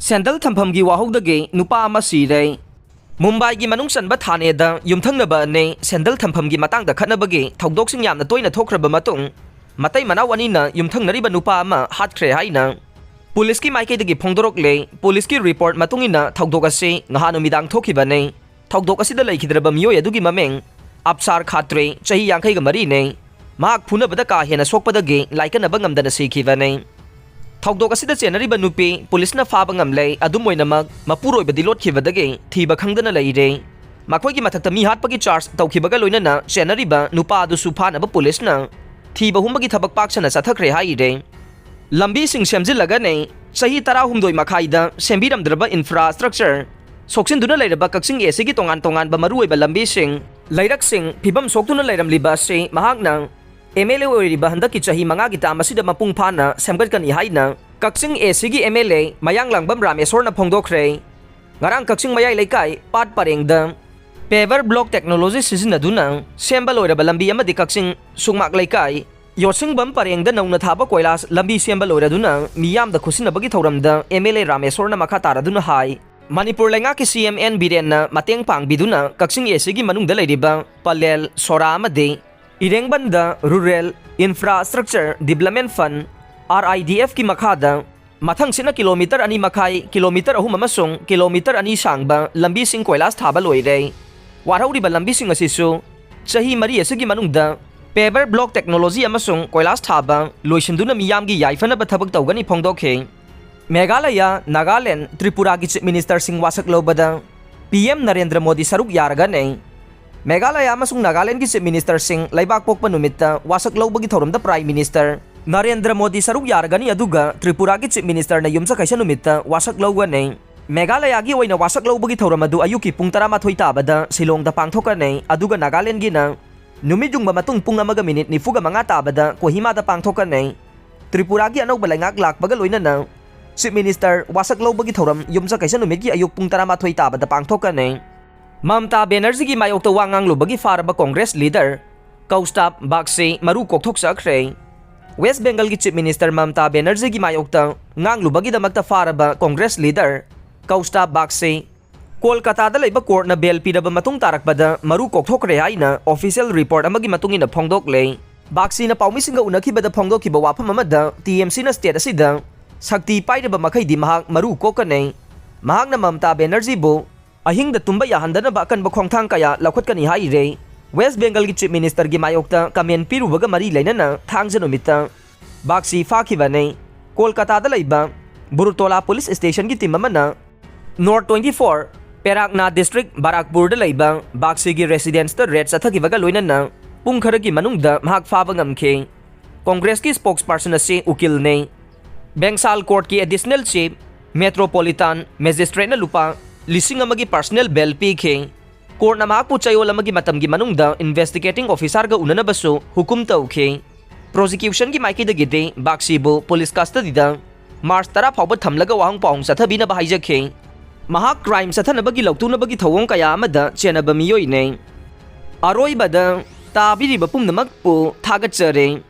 Sandal ꯊꯝꯐꯝꯒꯤ ꯋꯥꯍꯧꯗꯒꯤ ꯅꯨꯄꯥ ꯑꯃ ꯁꯤꯔꯦ꯫ ꯃꯨꯝꯕꯥꯏꯒꯤ ꯃꯅꯨꯡ ꯆꯟꯕ ꯊꯥꯅꯦꯗ ꯌꯨꯝꯊꯪꯅꯕ ꯑꯅꯤ ꯁꯦꯟꯗꯜ ꯊꯝꯐꯝꯒꯤ ꯃꯇꯥꯡꯗ ꯈꯠꯅꯕꯒꯤ ꯊꯧꯗꯣꯛꯁꯤꯡ ꯌꯥꯝꯅ ꯇꯣꯏꯅ ꯊꯣꯛꯈ꯭ꯔꯕ ꯃꯇꯨꯡ ꯃꯇꯩ ꯃꯅꯥꯎ ꯑꯅꯤꯅ ꯌꯨꯝꯊꯪꯅꯔꯤꯕ ꯅꯨꯄꯥ ꯑꯃ ꯍꯥꯠꯈ꯭ꯔꯦ ꯍꯥꯏꯅ ꯄꯨꯂꯤꯁꯀꯤ ꯃꯥꯏꯀꯩꯗꯒꯤ ꯐꯣꯡꯗꯣꯔꯛꯂꯦ꯫ ꯄꯨꯂꯤꯁꯀꯤ ꯔꯤꯄꯣꯔꯠ ꯃꯇꯨꯡ ꯏꯟꯅ ꯊꯧꯗꯣꯛ ꯑꯁꯤ ꯉꯍꯥꯟ ꯅꯨꯃꯤꯗꯥꯡ ꯊꯣꯛꯈꯤꯕꯅꯤ꯫ ꯊꯧꯗꯣꯛ ꯑꯁꯤꯗ ꯂꯩꯈꯤꯗ꯭ꯔꯕ ꯃꯤꯑꯣꯏ ꯑꯗꯨꯒꯤ ꯃꯃꯤꯡ ꯑꯞꯁꯥꯔ ꯈꯥꯇ꯭ꯔꯦ, ꯆꯍꯤ 53ꯅꯤ꯫ ꯃꯍꯥꯛ ꯐꯨꯅꯕꯗ ꯀꯥ ꯍꯦꯟꯅ ꯁꯣꯛꯄꯗꯒꯤ ꯂꯥꯏꯀꯠꯅꯕ ꯉꯝꯗꯅ ꯁꯤꯈꯤꯕꯅꯤ꯫ ꯊꯧꯗꯣꯛ ꯑꯁꯤꯗ ꯆꯦꯟꯅꯔꯤꯕ ꯅꯨꯄꯤ ꯄꯨꯂꯤꯁꯅ ꯐꯥꯕ ꯉꯝꯂꯦ꯫ ꯑꯗꯨꯝ ꯑꯣꯏꯅꯃꯛ ꯃꯄꯨꯔꯣꯏꯕꯗꯤ ꯂꯣꯠꯈꯤꯕꯗꯒꯤ ꯊꯤꯕ ꯈꯪꯗꯅ ꯂꯩꯔꯦ꯫ ꯃꯈꯣꯏꯒꯤ ꯃꯊꯛꯇ ꯃꯤ ꯍꯥꯠꯄꯒꯤ ꯆꯥꯔꯖ ꯇꯧꯈꯤꯕꯒ ꯂꯣꯏꯅꯅ ꯆꯦꯟꯅꯔꯤꯕ ꯅꯨꯄꯥ ꯑꯗꯨꯁꯨ ꯐꯥꯅꯕ ꯄꯨꯂꯤꯁꯅ ꯊꯤꯕ ꯍꯨꯝꯕꯒꯤ ꯊꯕꯛ ꯄꯥꯛꯁꯟꯅ ꯆꯠꯊꯈ꯭ꯔꯦ ꯍꯥꯏꯔꯦ꯫ ꯂꯝꯕꯤꯁꯤꯡ ꯁꯦꯝꯖꯤꯜꯂꯒꯅꯤ ꯆꯍꯤ 12 ꯃꯈꯥꯏꯗ ꯁꯦꯝꯕꯤꯔꯝꯗ꯭ꯔꯕ ꯏꯟꯐ꯭ꯔꯥꯁꯇ꯭ꯔꯛꯆꯔ ꯁꯣꯛꯆꯤꯟꯗꯨꯅ ꯂꯩꯔꯕ ꯀꯛꯆꯤꯡ ꯑꯦꯁꯤꯒꯤ ꯇꯣꯉꯥꯟ ꯇꯣꯉꯥꯟꯕ ꯃꯔꯨꯑꯣꯏꯕ ꯂꯝꯕꯤꯁꯤꯡ, ꯂꯩꯔꯛꯁꯤꯡ ꯐꯤꯕꯝ ꯁꯣꯛꯇꯨꯅ ꯂꯩꯔꯝꯂꯤꯕ ꯑꯁꯤ ꯃꯍꯥꯛꯅ MLA ꯑꯣꯏꯔꯤꯕ ꯍꯟꯗꯛꯀꯤ ꯆꯍꯤ 5ꯒꯤ ꯇꯥꯝ ꯑꯁꯤꯗ ꯃꯄꯨꯡ ꯐꯥꯅ ꯁꯦꯝꯒꯠꯀꯅꯤ ꯍꯥꯏꯅ ꯀꯛꯆꯤꯡ ꯑꯦꯁꯤꯒꯤ MLA ꯃꯌꯥꯡꯂꯥꯡꯕꯝ ꯔꯥꯃꯦꯁꯣꯔꯅ ꯐꯣꯡꯗꯣꯛꯈ꯭ꯔꯦ꯫ ꯉꯔꯥꯡ ꯀꯛꯆꯤꯡ ꯃꯌꯥꯏ ꯂꯩꯀꯥꯏ ꯄꯥꯠ ꯄꯔꯦꯡꯗ ꯄꯦꯚꯔ ꯕ꯭ꯂꯣꯛ ꯇꯦꯛꯅꯣꯂꯣꯖꯤ ꯁꯤꯖꯤꯟꯅꯗꯨꯅ ꯁꯦꯝꯕ ꯂꯣꯏꯔꯕ ꯂꯝꯕꯤ ꯑꯃꯗꯤ ꯀꯛꯆꯤꯡ ꯁꯨꯛꯃꯥꯛ ꯂꯩꯀꯥꯏ ꯌꯣꯠꯁꯤꯡꯕꯝ ꯄꯔꯦꯡꯗ ꯅꯧꯅ ꯊꯥꯕ ꯀꯣꯏꯂꯥꯁ ꯂꯝꯕꯤ ꯁꯦꯝꯕ ꯂꯣꯏꯔꯗꯨꯅ ꯃꯤꯌꯥꯝꯗ ꯈꯨꯠꯁꯤꯟꯅꯕꯒꯤ ꯊꯧꯔꯝꯗ MLA ꯔꯥꯃꯦꯁꯣꯔꯅ ꯃꯈꯥ ꯇꯥꯔꯗꯨꯅ ꯍꯥꯏ ꯃꯅꯤꯄꯨꯔ ꯂꯩꯉꯥꯛꯀꯤ CM N ꯕꯤꯔꯦꯟꯅ ꯃꯇꯦꯡ ꯄꯥꯡꯕꯤꯗꯨꯅ ꯀꯛꯆꯤꯡ ꯑꯦꯁꯤꯒꯤ ꯃꯅꯨꯡꯗ ꯂꯩꯔꯤꯕ ꯄꯂꯦꯜ, ꯁꯣꯔꯥ ꯑꯃꯗꯤ ꯏꯔꯦꯡꯕꯟꯗ ꯔꯨꯔꯦꯜ ꯏꯟꯐ꯭ꯔꯥꯁꯇ꯭ꯔꯛꯆꯔ ꯗꯤꯕ꯭ꯂꯞꯃꯦꯟ ꯐꯟ RIDF-ꯀꯤ ꯃꯈꯥꯗ ꯃꯊꯪꯁꯤꯅ ꯀꯤꯂꯣꯃꯤꯇꯔ 2.5, ꯀꯤꯂꯣꯃꯤꯇꯔ 3 ꯑꯃꯁꯨꯡ ꯀꯤꯂꯣꯃꯤꯇꯔ 2 ꯁꯥꯡꯕ ꯂꯝꯕꯤꯁꯤꯡ ꯀꯣꯏꯂꯥꯁ ꯊꯥꯕ ꯂꯣꯏꯔꯦ꯫ ꯋꯥꯔꯍꯧꯔꯤꯕ ꯂꯝꯕꯤꯁꯤꯡ ꯑꯁꯤꯁꯨ ꯆꯍꯤ 4 ꯑꯁꯤꯒꯤ ꯃꯅꯨꯡꯗ ꯄꯦꯚꯔ ꯕ꯭ꯂꯣꯛ ꯇꯦꯛꯅꯣꯂꯣꯖꯤ ꯑꯃꯁꯨꯡ ꯀꯣꯏꯂꯥꯁ ꯊꯥꯕ ꯂꯣꯏꯁꯤꯟꯗꯨꯅ ꯃꯤꯌꯥꯝꯒꯤ ꯌꯥꯏꯐꯅꯕ ꯊꯕꯛ ꯇꯧꯒꯅꯤ ꯐꯣꯡꯗꯣꯛꯈꯤ꯫ ꯃꯦꯘꯥꯂꯌꯥ, ꯅꯥꯒꯥꯂꯦꯟ, ꯇ꯭ꯔꯤꯄꯨꯔꯥꯒꯤ ꯆꯤꯞ ꯃꯤꯅꯤꯁꯇꯔꯁꯤꯡ ꯋꯥꯁꯛ ꯂꯧꯕꯗ PM ꯅꯔꯦꯟꯗ꯭ꯔ ꯃꯣꯗꯤ ꯁꯔꯨꯛ ꯌꯥꯔꯒꯅꯤ꯫ ꯃꯦꯘꯥꯂꯌꯥ ꯑꯃꯁꯨꯡ ꯅꯥꯒꯥꯂꯦꯟꯒꯤ ꯆꯤꯞ ꯃꯤꯅꯤꯁꯇꯔꯁꯤꯡ ꯂꯩꯕꯥꯛ ꯄꯣꯛꯄ ꯅꯨꯃꯤꯠꯇ ꯋꯥꯁꯛ ꯂꯧꯕꯒꯤ ꯊꯧꯔꯝꯗ ꯄ꯭ꯔꯥꯏꯝ ꯃꯤꯅꯤꯁꯇꯔ ꯅꯔꯦꯟꯗ꯭ꯔ ꯃꯣꯗꯤ ꯁꯔꯨꯛ ꯌꯥꯔꯒꯅꯤ ꯑꯗꯨꯒ ꯇ꯭ꯔꯤꯄꯨꯔꯥꯒꯤ ꯆꯤꯞ ꯃꯤꯅꯤꯁꯇꯔꯅ ꯌꯨꯝꯁꯀꯩꯁ ꯅꯨꯃꯤꯠꯇ ꯋꯥꯁꯛ ꯂꯧꯒꯅꯤ꯫ ꯃꯦꯘꯥꯂꯌꯥꯒꯤ ꯑꯣꯏꯅ ꯋꯥꯁꯛ ꯂꯧꯕꯒꯤ ꯊꯧꯔꯝ ꯑꯗꯨ ꯑꯌꯨꯛꯀꯤ ꯄꯨꯡ 11 ꯇꯥꯕꯗ ꯁꯤꯂꯣꯡꯗ ꯄꯥꯡꯊꯣꯛꯀꯅꯤ ꯑꯗꯨꯒ ꯅꯥꯒꯥꯂꯦꯟꯒꯤꯅ ꯅꯨꯃꯤꯠ ꯌꯨꯡꯕ ꯃꯇꯨꯡ ꯄꯨꯡ 1:45 ꯇꯥꯕꯗ ꯀꯣꯍꯤꯃꯥꯗ ꯄꯥꯡꯊꯣꯛꯀꯅꯤ꯫ ꯇ꯭ꯔꯤꯄꯨꯔꯥꯒꯤ ꯑꯅꯧꯕ ꯂꯩꯉꯥꯛ ꯂꯥꯛꯄꯒ ꯂꯣꯏꯅꯅ ꯆꯤꯞ ꯃꯤꯅꯤꯁꯇꯔ ꯋꯥꯁꯛ ꯂꯧꯕꯒꯤ ꯊꯧꯔꯝ ꯌꯨꯝꯁꯀꯩꯁ ꯅꯨꯃꯤꯠꯀꯤ ꯑꯌꯨꯛ ꯄꯨꯡ 11 ꯇꯥꯕꯗ ꯄꯥꯡꯊꯣꯛꯀꯅꯤ꯫ ꯃꯃꯇꯥ ꯕꯦꯅꯔꯖꯤꯒꯤ ꯃꯥꯌꯣꯛꯇ ꯋꯥ ꯉꯥꯡꯂꯨꯕꯒꯤ ꯐꯥꯔꯕ ꯀꯣꯡꯒ꯭ꯔꯦꯁ ꯂꯤꯗꯔ ꯀꯧꯁꯇꯥꯞ ꯕꯥꯒꯆꯤ ꯃꯔꯨ ꯀꯣꯛꯊꯣꯛꯆꯈ꯭ꯔꯦ꯫ ꯋꯦꯁ ꯕꯦꯡꯒꯜꯒꯤ ꯆꯤꯞ ꯃꯤꯅꯤꯁꯇꯔ ꯃꯃꯇꯥ ꯕꯦꯅꯔꯖꯤꯒꯤ ꯃꯥꯌꯣꯛꯇ ꯉꯥꯡꯂꯨꯕꯒꯤꯗꯃꯛꯇ ꯐꯥꯔꯕ ꯀꯣꯡꯒ꯭ꯔꯦꯁ ꯂꯤꯗꯔ ꯀꯧꯁꯇꯥꯞ ꯕꯥꯒꯆꯤ ꯀꯣꯜꯀꯥꯇꯥꯗ ꯂꯩꯕ ꯀꯣꯔꯠꯅ ꯕꯦꯜ ꯄꯤꯔꯕ ꯃꯇꯨꯡ ꯇꯥꯔꯛꯄꯗ ꯃꯔꯨ ꯀꯣꯛꯊꯣꯛꯈ꯭ꯔꯦ ꯍꯥꯏꯅ ꯑꯣꯐꯤꯁꯤꯌꯦꯜ ꯔꯤꯄꯣꯔꯠ ꯑꯃꯒꯤ ꯃꯇꯨꯡ ꯏꯟꯅ ꯐꯣꯡꯗꯣꯛꯂꯦ꯫ ꯕꯥꯒꯆꯤꯅ ꯄꯥꯎꯃꯤꯁꯤꯡꯒ ꯎꯅꯈꯤꯕꯗ ꯐꯣꯡꯗꯣꯛꯈꯤꯕ ꯋꯥꯐꯝ ꯑꯃꯗ TMCꯅ ꯁ꯭ꯇꯦꯠ ꯑꯁꯤꯗ ꯁꯛꯇꯤ ꯄꯥꯏꯔꯕ ꯃꯈꯩꯗꯤ ꯃꯍꯥꯛ ꯃꯔꯨ ꯀꯣꯛꯀꯅꯤ꯫ ꯃꯍꯥꯛꯅ ꯃꯃꯇꯥ ꯕꯦꯅꯔꯖꯤꯕꯨ ꯑꯍꯤꯡꯗ ꯇꯨꯝꯕ ꯌꯥꯍꯟꯗꯅꯕ ꯑꯀꯟꯕ ꯈꯣꯡꯊꯥꯡ ꯀꯌꯥ ꯂꯧꯈꯠꯀꯅꯤ ꯍꯥꯏꯔꯦ꯫ ꯋꯦꯁ ꯕꯦꯡꯒꯜꯒꯤ ꯆꯤꯞ ꯃꯤꯅꯤꯁꯇꯔꯒꯤ ꯃꯥꯌꯣꯛꯇ ꯀꯃꯦꯟ ꯄꯤꯔꯨꯕꯒ ꯃꯔꯤ ꯂꯩꯅꯅ ꯊꯥꯡꯖ ꯅꯨꯃꯤꯠꯇ ꯕꯥꯒꯆꯤ ꯐꯥꯈꯤꯕꯅꯤ꯫ ꯀꯣꯜꯀꯥꯇꯥꯗ ꯂꯩꯕ ꯕꯨꯔꯇꯣꯂꯥ ꯄꯨꯂꯤꯁ ꯁ꯭ꯇꯦꯁꯟꯒꯤ ꯇꯤꯝ ꯑꯃꯅ ꯅꯣꯔꯊ 24 ꯄꯦꯔꯥꯛꯅꯥ ꯗꯤꯁꯇ꯭ꯔꯤꯛ ꯕꯥꯔꯥꯛꯄꯨꯔꯗ ꯂꯩꯕ ꯕꯥꯒꯆꯤꯒꯤ ꯔꯦꯁꯤꯗꯦꯟꯁꯇ ꯔꯦꯗ ꯆꯠꯊꯈꯤꯕꯒ ꯂꯣꯏꯅꯅ ꯄꯨꯡ ꯈꯔꯒꯤ ꯃꯅꯨꯡꯗ ꯃꯍꯥꯛ ꯐꯥꯕ ꯉꯝꯈꯤ꯫ ꯀꯣꯡꯒ꯭ꯔꯦꯁꯀꯤ ꯁ꯭ꯄꯣꯛꯁꯄꯔꯁꯟ ꯑꯁꯤ ꯎꯀꯤꯜꯅꯤ꯫ ꯕꯦꯡꯁꯥꯜ ꯀꯣꯔꯠꯀꯤ ꯑꯦꯗꯤꯁꯅꯦꯜ ꯆꯤꯞ ꯃꯦꯇ꯭ꯔꯣꯄꯣꯂꯤꯇꯥꯟ ꯃꯦꯖꯤꯁꯇ꯭ꯔꯦꯠꯅ ꯂꯨꯄꯥ 1,000ꯒꯤ ꯄꯔꯁꯣꯅꯦꯜ ꯕꯦꯜ ꯄꯤꯈꯤ꯫ ꯀꯣꯔꯠꯅ ꯃꯍꯥꯛꯄꯨ ꯆꯌꯣꯜ ꯑꯃꯒꯤ ꯃꯇꯝꯒꯤ ꯃꯅꯨꯡꯗ ꯏꯟꯚꯦꯁꯇꯤꯒꯦꯇꯤꯡ ꯑꯣꯐꯤꯁꯥꯔꯒ ꯎꯅꯅꯕꯁꯨ ꯍꯨꯀꯨꯝ ꯇꯧꯈꯤ꯫ ꯄ꯭ꯔꯣꯁꯤꯀ꯭ꯌꯨꯁꯟꯒꯤ ꯃꯥꯏꯀꯩꯗꯒꯤꯗꯤ ꯕꯥꯒꯆꯤꯕꯨ ꯄꯨꯂꯤꯁ ꯀꯁꯇꯗꯤꯗ ꯃꯥꯔꯆ 10 ꯐꯥꯎꯕ ꯊꯝꯂꯒ ꯋꯥꯍꯪ ꯄꯥꯎꯍꯪ ꯆꯠꯊꯕꯤꯅꯕ ꯍꯥꯏꯖꯈꯤ꯫ ꯃꯍꯥꯛ ꯀ꯭ꯔꯥꯏꯝ ꯆꯠꯊꯅꯕꯒꯤ ꯂꯧꯇꯨꯅꯕꯒꯤ ꯊꯧꯑꯣꯡ ꯀꯌꯥ ꯑꯃꯗ ꯆꯦꯟꯅꯕ ꯃꯤꯑꯣꯏꯅꯤ꯫ ꯑꯔꯣꯏꯕꯗ ꯇꯥꯕꯤꯔꯤꯕ ꯄꯨꯝꯅꯃꯛꯄꯨ ꯊꯥꯒꯠꯆꯔꯤ꯫